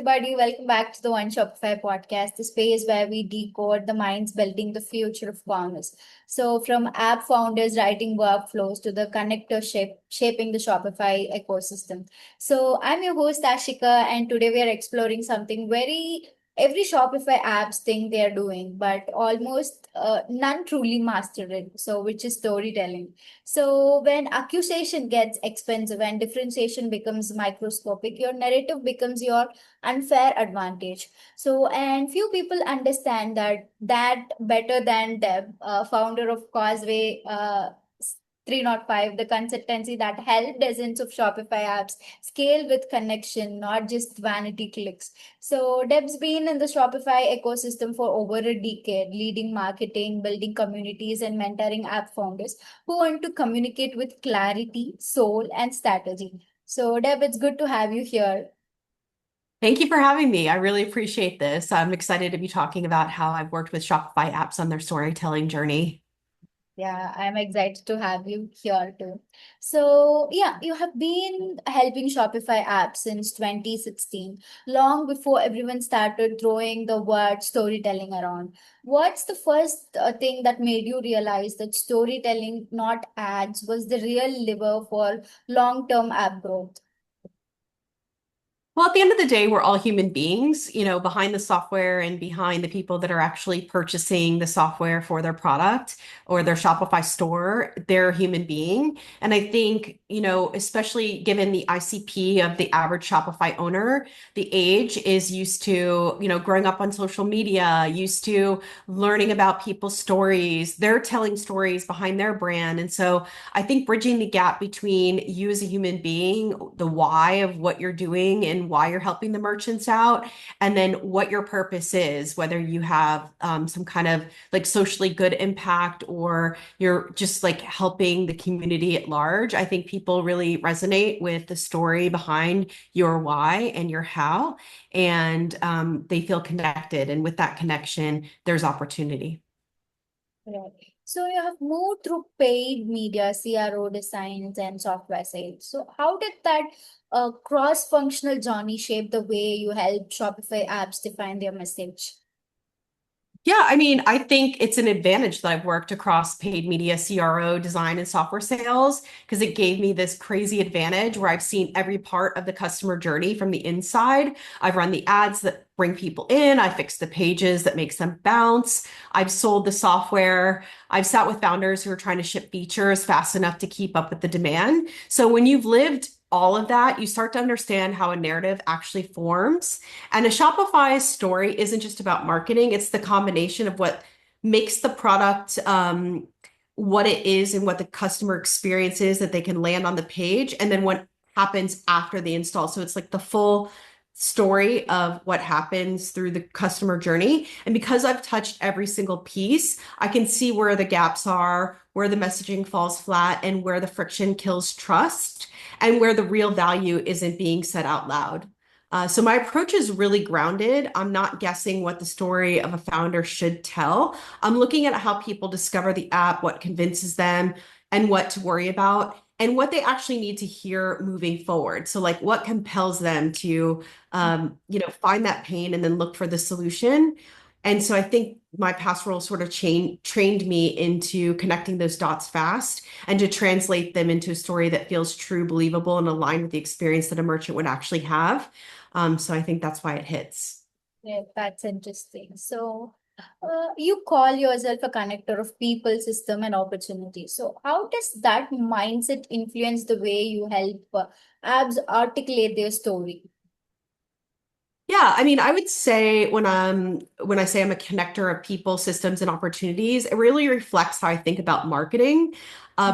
everybody. Welcome back to the One Shopify Podcast, the space where we decode the minds building the future of commerce. So, from app founders writing workflows to the connector shaping the Shopify ecosystem. So, I'm your host, Ashika, and today we are exploring something very every Shopify apps think they are doing, but almost none truly master it. So, which is storytelling. So when accusation gets expensive and differentiation becomes microscopic, your narrative becomes your unfair advantage. So and few people understand that better than Deb, founder of Causeway. 305, the consultancy that helped dozens of Shopify apps scale with connection, not just vanity clicks. So, Deb's been in the Shopify ecosystem for over a decade, leading marketing, building communities, and mentoring app founders who want to communicate with clarity, soul, and strategy. So, Deb, it's good to have you here. Thank you for having me. I really appreciate this. I'm excited to be talking about how I've worked with Shopify apps on their storytelling journey. Yeah, I'm excited to have you here too. So, yeah, you have been helping Shopify apps since 2016, long before everyone started throwing the word storytelling around. What's the first thing that made you realize that storytelling, not ads, was the real lever for long-term app growth? Well, at the end of the day, we're all human beings, behind the software and behind the people that are actually purchasing the software for their product or their Shopify store, they're a human being. And I think, especially given the ICP of the average Shopify owner, the age is used to, growing up on social media, used to learning about people's stories. They're telling stories behind their brand. And so I think bridging the gap between you as a human being, the why of what you're doing and why you're helping the merchants out, and then what your purpose is, whether you have some kind of like socially good impact or you're just like helping the community at large. I think people really resonate with the story behind your why and your how, and they feel connected. And with that connection, there's opportunity. Right. So you have moved through paid media, CRO designs, and software sales. So how did that cross-functional journey shape the way you help Shopify apps define their message? Yeah, I mean, I think it's an advantage that I've worked across paid media, CRO, design, and software sales because it gave me this crazy advantage where I've seen every part of the customer journey from the inside. I've run the ads that bring people in. I fix the pages that makes them bounce. I've sold the software. I've sat with founders who are trying to ship features fast enough to keep up with the demand. So when you've lived all of that, you start to understand how a narrative actually forms. And a Shopify story isn't just about marketing, it's the combination of what makes the product what it is and what the customer experience is that they can land on the page, and then what happens after the install. So it's like the full story of what happens through the customer journey. And because I've touched every single piece, I can see where the gaps are, where the messaging falls flat, and where the friction kills trust, and where the real value isn't being said out loud. So my approach is really grounded. I'm not guessing what the story of a founder should tell. I'm looking at how people discover the app, what convinces them, and what to worry about, and what they actually need to hear moving forward. So like what compels them to, find that pain and then look for the solution. And so I think my past role sort of trained me into connecting those dots fast and to translate them into a story that feels true, believable, and aligned with the experience that a merchant would actually have. So I think that's why it hits. Yeah, that's interesting. So you call yourself a connector of people, system, and opportunity. So how does that mindset influence the way you help apps articulate their story? Yeah, I mean, I would say when I say I'm a connector of people, systems, and opportunities, it really reflects how I think about marketing.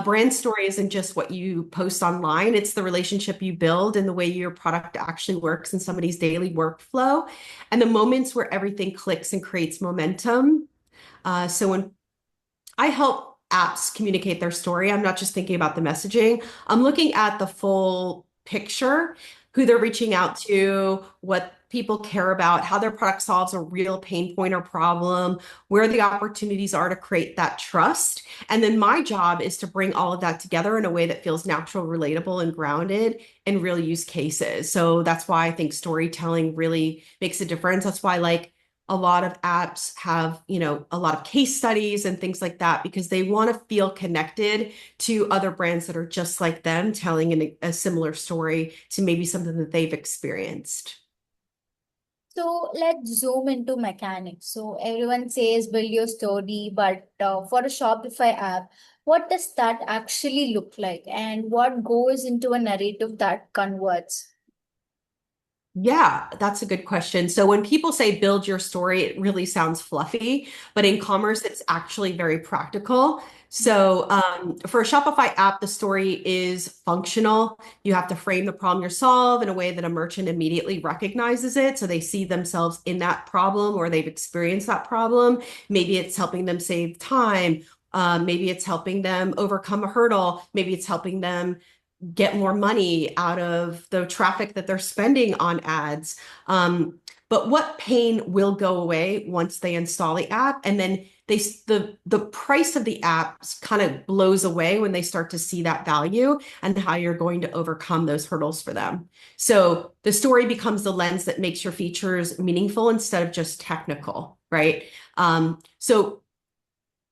Brand story isn't just what you post online, it's the relationship you build and the way your product actually works in somebody's daily workflow and the moments where everything clicks and creates momentum. So when I help apps communicate their story, I'm not just thinking about the messaging, I'm looking at the full picture. who they're reaching out to, what people care about, how their product solves a real pain point or problem, where the opportunities are to create that trust. And then my job is to bring all of that together in a way that feels natural, relatable, and grounded in real use cases. So that's why I think storytelling really makes a difference. That's why like a lot of apps have, a lot of case studies and things like that because they want to feel connected to other brands that are just like them, telling a similar story to maybe something that they've experienced. So let's zoom into mechanics. So everyone says build your story, but for a Shopify app, what does that actually look like, and what goes into a narrative that converts? Yeah, that's a good question. So when people say build your story, it really sounds fluffy, but in commerce, it's actually very practical. So for a Shopify app, the story is functional. You have to frame the problem you solve in a way that a merchant immediately recognizes it. So they see themselves in that problem or they've experienced that problem. Maybe it's helping them save time. Maybe it's helping them overcome a hurdle. Maybe it's helping them get more money out of the traffic that they're spending on ads. But what pain will go away once they install the app, and then the price of the apps kind of blows away when they start to see that value and how you're going to overcome those hurdles for them. So the story becomes the lens that makes your features meaningful instead of just technical, right? So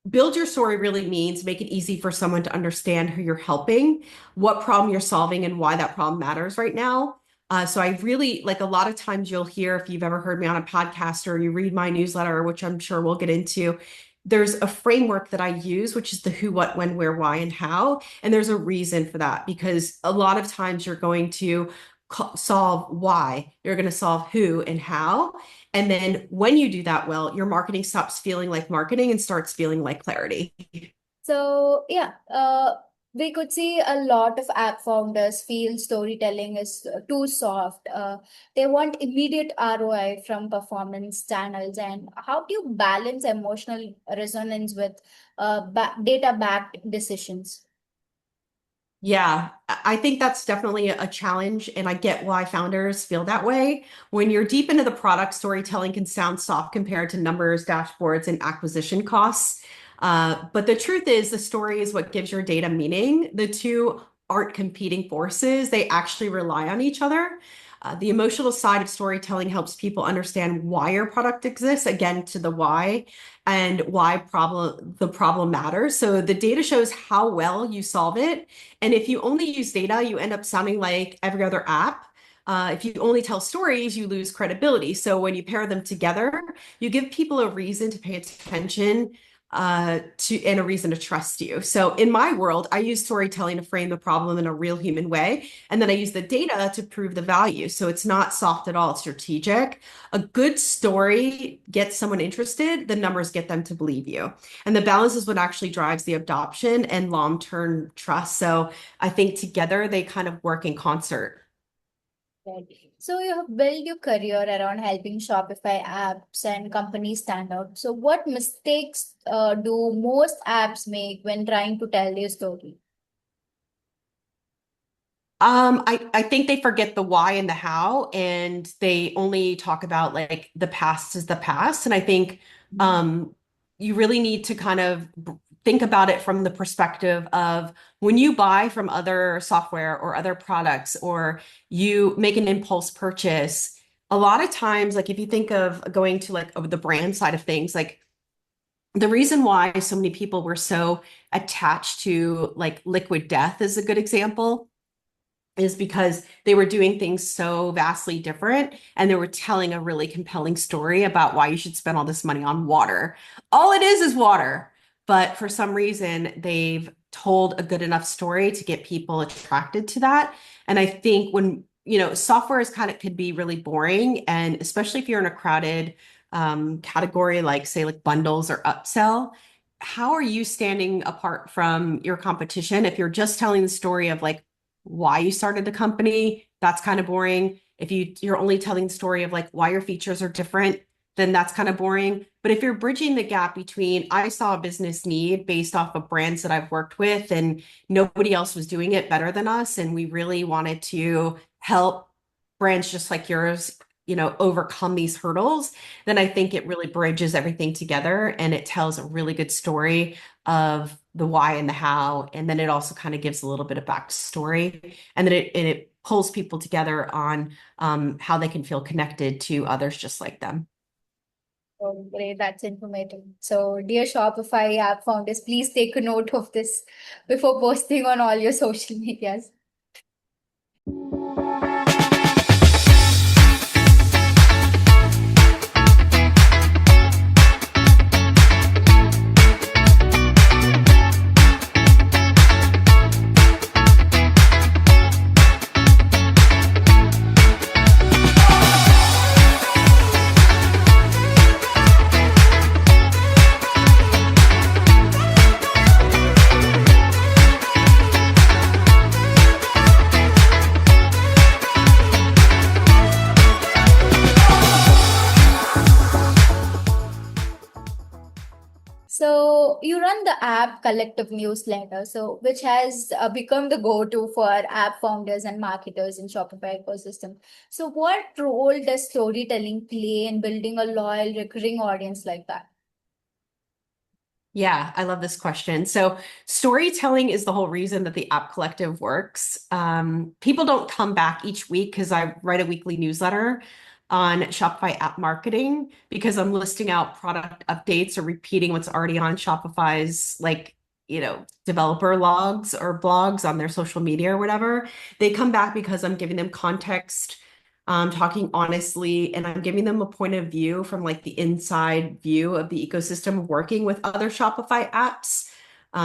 build your story really means make it easy for someone to understand who you're helping, what problem you're solving, and why that problem matters right now. So I really like a lot of times you'll hear, if you've ever heard me on a podcast or you read my newsletter, which I'm sure we'll get into, there's a framework that I use, which is the who, what, when, where, why, and how. And there's a reason for that because a lot of times you're going to solve why, you're going to solve who and how. And then when you do that well, your marketing stops feeling like marketing and starts feeling like clarity. So yeah, we could see a lot of app founders feel storytelling is too soft. They want immediate ROI from performance channels. And how do you balance emotional resonance with data-backed decisions? Yeah, I think that's definitely a challenge, and I get why founders feel that way. When you're deep into the product, storytelling can sound soft compared to numbers, dashboards, and acquisition costs. But the truth is, the story is what gives your data meaning. The two aren't competing forces, they actually rely on each other. The emotional side of storytelling helps people understand why your product exists, again, to the why and why the problem matters. So the data shows how well you solve it. And if you only use data, you end up sounding like every other app. If you only tell stories, you lose credibility. So when you pair them together, you give people a reason to pay attention and a reason to trust you. So in my world, I use storytelling to frame the problem in a real human way. And then I use the data to prove the value. So it's not soft at all, it's strategic. A good story gets someone interested, the numbers get them to believe you. And the balance is what actually drives the adoption and long-term trust. So I think together they kind of work in concert. Right. So you have built your career around helping Shopify apps and companies stand out. So what mistakes do most apps make when trying to tell their story? I think they forget the why and the how, and they only talk about like the past is the past. And I think um, you really need to kind of think about it from the perspective of when you buy from other software or other products, or you make an impulse purchase. A lot of times, like if you think of going to like the brand side of things, like the reason why so many people were so attached to like Liquid Death is a good example is because they were doing things so vastly different and they were telling a really compelling story about why you should spend all this money on water. All it is water. But for some reason, they've told a good enough story to get people attracted to that. And I think when, software is kind of could be really boring. And especially if you're in a crowded category, like say like bundles or upsell, how are you standing apart from your competition if you're just telling the story of like why you started the company? That's kind of boring. If you're only telling the story of like why your features are different, then that's kind of boring. But if you're bridging the gap between I saw a business need based off of brands that I've worked with and nobody else was doing it better than us, and we really wanted to help brands just like yours, overcome these hurdles, then I think it really bridges everything together and it tells a really good story of the why and the how. And then it also kind of gives a little bit of backstory. And then it pulls people together on how they can feel connected to others just like them. Oh, great, that's informative. So, dear Shopify app founders, please take a note of this before posting on all your social medias. So you run the app collective newsletter, so which has become the go-to for app founders and marketers in Shopify ecosystem. So what role does storytelling play in building a loyal recurring audience like that? Yeah, I love this question. So, storytelling is the whole reason that the App Collective works. People don't come back each week because I write a weekly newsletter on Shopify app marketing because I'm listing out product updates or repeating what's already on Shopify's developer logs or blogs on their social media or whatever. They come back because I'm giving them context, talking honestly, and I'm giving them a point of view from like the inside view of the ecosystem of working with other Shopify apps,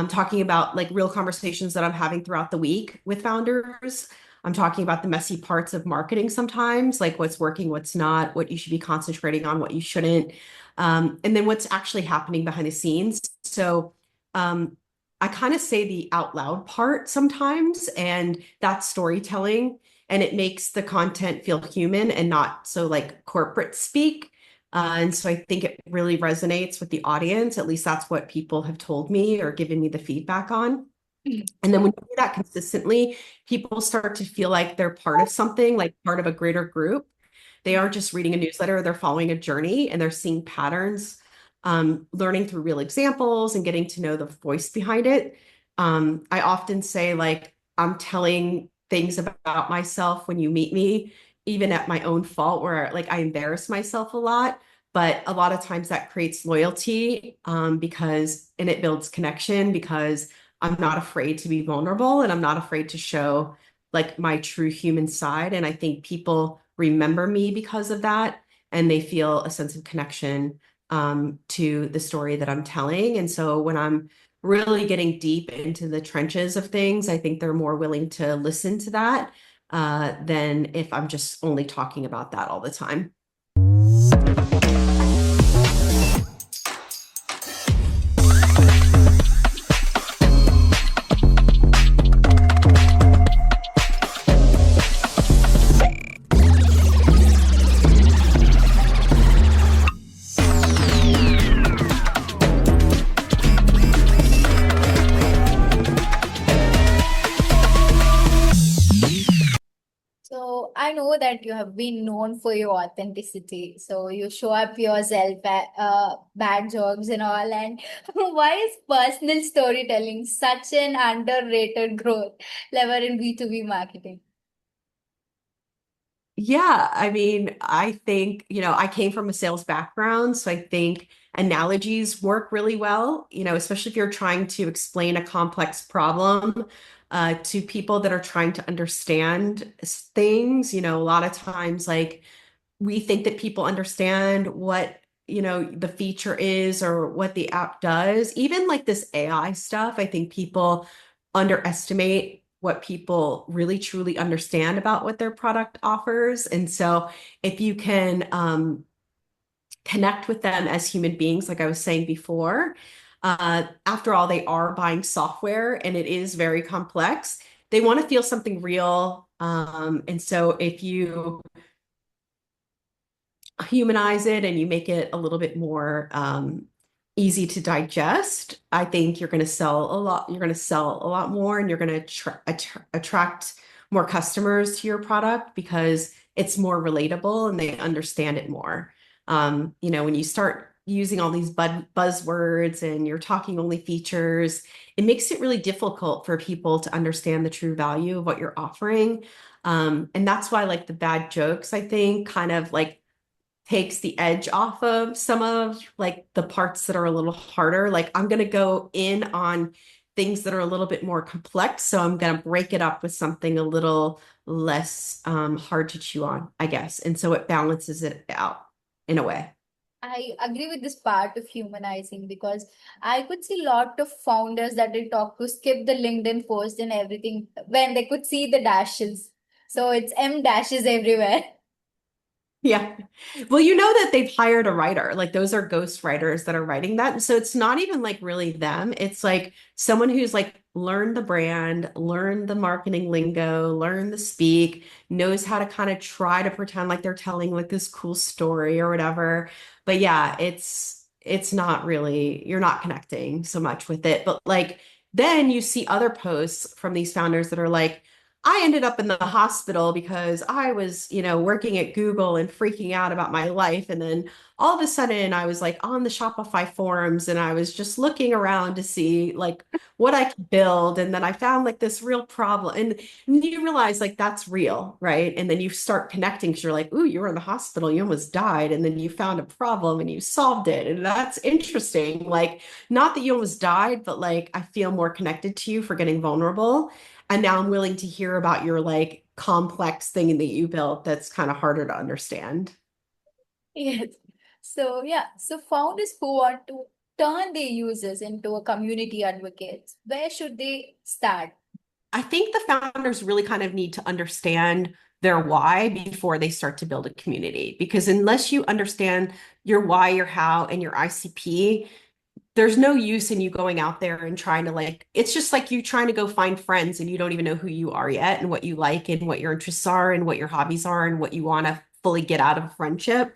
talking about like real conversations that I'm having throughout the week with founders. I'm talking about the messy parts of marketing sometimes, like what's working, what's not, what you should be concentrating on, what you shouldn't, and then what's actually happening behind the scenes. So I kind of say the out loud part sometimes, and that's storytelling and it makes the content feel human and not so like corporate speak. And so I think it really resonates with the audience. At least that's what people have told me or given me the feedback on. And then when you do that consistently, people start to feel like they're part of something, like part of a greater group. They aren't just reading a newsletter, they're following a journey and they're seeing patterns, learning through real examples and getting to know the voice behind it. I often say, like, I'm telling things about myself when you meet me, even at my own fault, where like I embarrass myself a lot. But a lot of times that creates loyalty and it builds connection because I'm not afraid to be vulnerable and I'm not afraid to show like my true human side. And I think people remember me because of that and they feel a sense of connection to the story that I'm telling. And so when I'm really getting deep into the trenches of things, I think they're more willing to listen to that than if I'm just only talking about that all the time. So I know that you have been known for your authenticity. So you show up yourself at bad jokes and all. And why is personal storytelling such an underrated growth lever in B2B marketing? Yeah, I mean, I think, I came from a sales background, so I think analogies work really well, especially if you're trying to explain a complex problem to people that are trying to understand things. A lot of times, like, we think that people understand what, the feature is or what the app does. Even like this AI stuff, I think people underestimate what people really truly understand about what their product offers. And so if you can connect with them as human beings, like I was saying before, after all, they are buying software and it is very complex. They want to feel something real. And so if you humanize it and you make it a little bit more easy to digest, I think you're going to sell a lot. You're going to sell a lot more, and you're going to attract more customers to your product because it's more relatable and they understand it more. When you start using all these buzzwords and you're talking only features, it makes it really difficult for people to understand the true value of what you're offering. And that's why like the bad jokes, I think, kind of like takes the edge off of some of like the parts that are a little harder. Like I'm going to go in on things that are a little bit more complex. So I'm going to break it up with something a little less hard to chew on, I guess. And so it balances it out in a way. I agree with this part of humanizing because I could see a lot of founders that they talk to skip the LinkedIn post and everything when they could see the dashes. So it's M dashes everywhere. Yeah. Well, you know that they've hired a writer. Like those are ghost writers that are writing that. So it's not even like really them. It's like someone who's like learned the brand, learned the marketing lingo, learned the speak, knows how to kind of try to pretend like they're telling like this cool story or whatever. But yeah, it's not really, you're not connecting so much with it. But like then you see other posts from these founders that are like, I ended up in the hospital because I was, working at Google and freaking out about my life. And then all of a sudden I was like on the Shopify forums and I was just looking around to see like what I could build. And then I found like this real problem. And you realize like that's real, right? And then you start connecting because you're like, ooh, you were in the hospital, you almost died. And then you found a problem and you solved it. And that's interesting. Like, not that you almost died, but like I feel more connected to you for getting vulnerable. And now I'm willing to hear about your like complex thing that you built that's kind of harder to understand. Yes. So yeah, so founders who want to turn their users into a community advocates, where should they start? I think the founders really kind of need to understand their why before they start to build a community. Because unless you understand your why, your how, and your ICP, there's no use in you going out there and trying to like, it's just like you trying to go find friends and you don't even know who you are yet and what you like and what your interests are and what your hobbies are and what you want to fully get out of a friendship.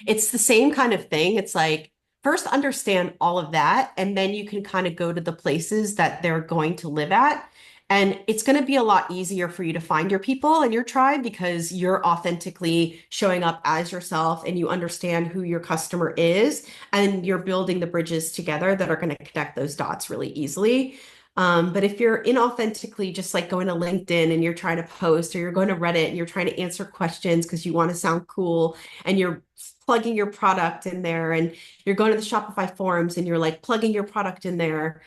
It's the same kind of thing. It's like, first understand all of that, and then you can kind of go to the places that they're going to live at. And it's going to be a lot easier for you to find your people and your tribe because you're authentically showing up as yourself and you understand who your customer is and you're building the bridges together that are going to connect those dots really easily. But if you're inauthentically just like going to LinkedIn and you're trying to post or you're going to Reddit and you're trying to answer questions because you want to sound cool and you're plugging your product in there and you're going to the Shopify forums and you're like plugging your product in there,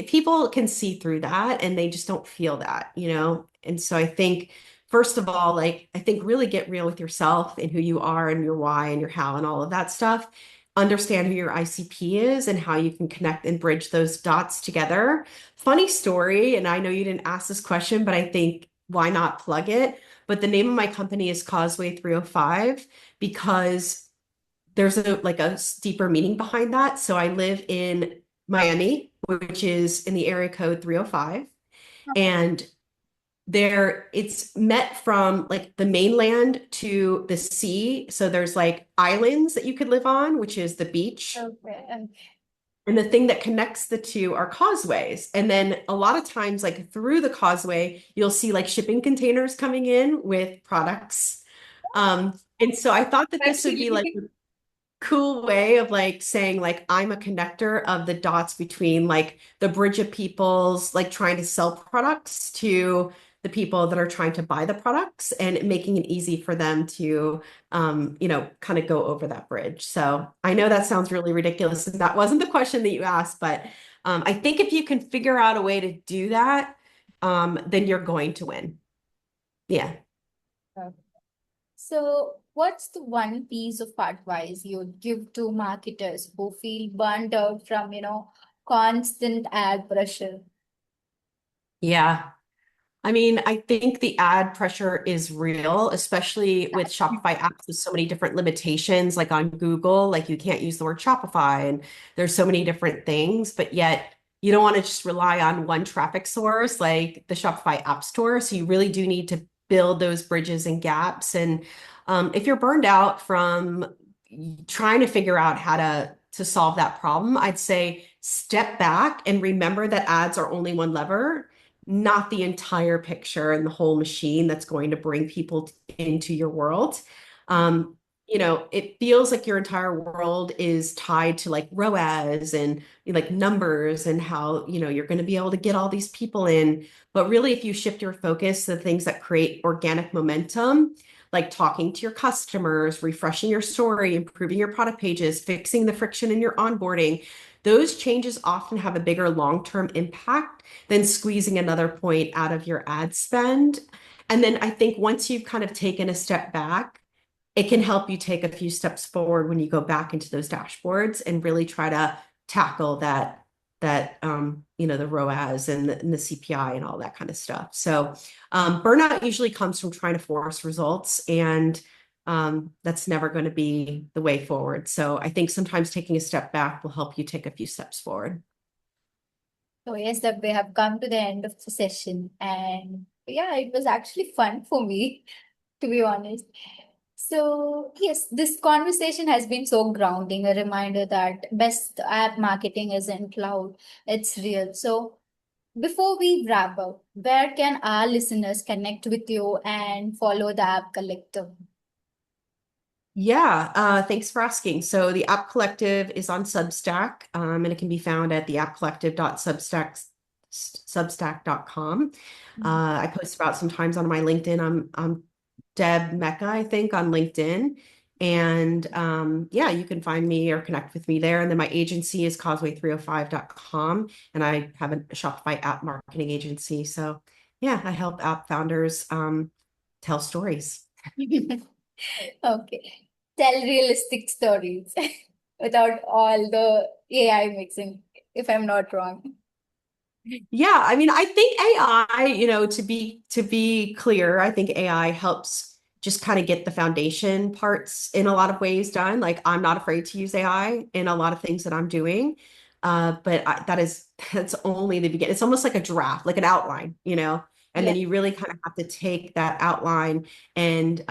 people can see through that and they just don't feel that. And so I think first of all, like I think really get real with yourself and who you are and your why and your how and all of that stuff. Understand who your ICP is and how you can connect and bridge those dots together. Funny story, and I know you didn't ask this question, but I think why not plug it? But the name of my company is Causeway 305 because there's a deeper meaning behind that. So I live in Miami, which is in the area code 305. And there it's met from like the mainland to the sea. So there's like islands that you could live on, which is the beach. Okay. And the thing that connects the two are causeways. And then a lot of times, like through the causeway, you'll see like shipping containers coming in with products. And so I thought that this would be like Actually, cool way of like saying like I'm a connector of the dots between like the bridge of people's like trying to sell products to the people that are trying to buy the products and making it easy for them to kind of go over that bridge. So I know that sounds really ridiculous and that wasn't the question that you asked, but I think if you can figure out a way to do that, then you're going to win. Yeah. so what's the one piece of advice you'd give to marketers who feel burnt out from, constant ad pressure? Yeah. I mean, I think the ad pressure is real, especially with Shopify apps with so many different limitations, like on Google, like you can't use the word Shopify and there's so many different things, but yet you don't want to just rely on one traffic source like the Shopify App Store. So you really do need to build those bridges and gaps. And if you're burned out from trying to figure out how to solve that problem, I'd say step back and remember that ads are only one lever not the entire picture and the whole machine that's going to bring people into your world. Um, it feels like your entire world is tied to like ROAS and like numbers and how, you're going to be able to get all these people in. But really, if you shift your focus to the things that create organic momentum, like talking to your customers, refreshing your story, improving your product pages, fixing the friction in your onboarding, those changes often have a bigger long-term impact than squeezing another point out of your ad spend. And then I think once you've kind of taken a step back, it can help you take a few steps forward when you go back into those dashboards and really try to tackle the ROAS and the CPI and all that kind of stuff. So burnout usually comes from trying to force results, and that's never going to be the way forward. So I think sometimes taking a step back will help you take a few steps forward. So yes, that we have come to the end of the session, and yeah, it was actually fun for me, to be honest. So yes, this conversation has been so grounding, a reminder that best app marketing isn't loud, it's real. So before we wrap up, where can our listeners connect with you and follow the App Collective? Yeah, thanks for asking. So the App Collective is on Substack, and it can be found at theappcollective.substack.com. I post about sometimes on my LinkedIn. I'm Deb Mecca, I think, on LinkedIn. And yeah, you can find me or connect with me there. And then my agency is causeway305.com, and I have a Shopify app marketing agency. So yeah, I help app founders tell stories. Okay. Tell realistic stories without all the AI mixing, if I'm not wrong. Yeah, I mean, I think AI, to be clear, I think AI helps just kind of get the foundation parts in a lot of ways done. Like I'm not afraid to use AI in a lot of things that I'm doing. That's only the beginning. It's almost like a draft, like an outline, and Yeah. then you really kind of have to take that outline and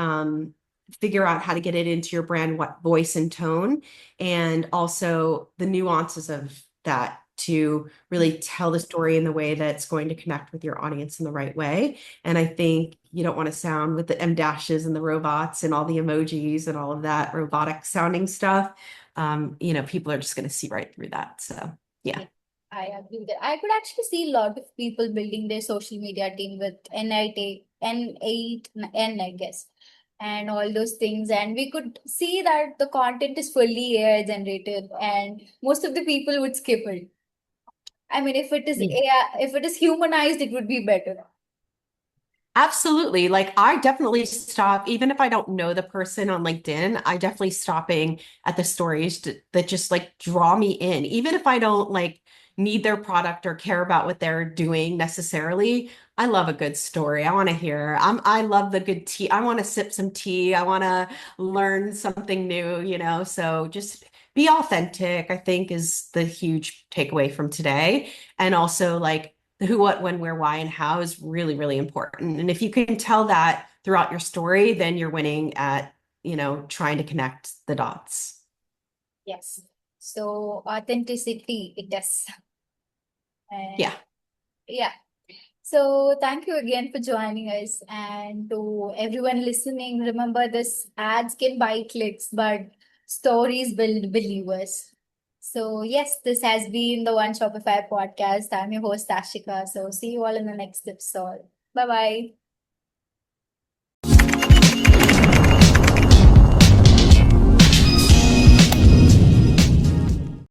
figure out how to get it into your brand, what voice and tone, and also the nuances of that to really tell the story in the way that's going to connect with your audience in the right way. And I think you don't want to sound with the M dashes and the robots and all the emojis and all of that robotic sounding stuff. People are just going to see right through that. So, yeah. Yeah, I agree with that. I could actually see a lot of people building their social media team with N8, N, I guess, and all those things. And we could see that the content is fully AI generated, and most of the people would skip it. I mean, if it is AI, if it is humanized, it would be better. Absolutely. Like I definitely stop, even if I don't know the person on LinkedIn, I definitely stopping at the stories that just like draw me in. Even if I don't like need their product or care about what they're doing necessarily, I love a good story. I want to hear. I love the good tea. I want to sip some tea. I want to learn something new. So just be authentic, I think is the huge takeaway from today. And also like the who, what, when, where, why, and how is really, really important. And if you can tell that throughout your story, then you're winning at, trying to connect the dots. Yes. So authenticity, it does. And Yeah. yeah. So thank you again for joining us. And to everyone listening, remember this ads can buy clicks, but stories build believers. So yes, this has been the One Shopify podcast. I'm your host, Ashika. So see you all in the next episode. Bye bye.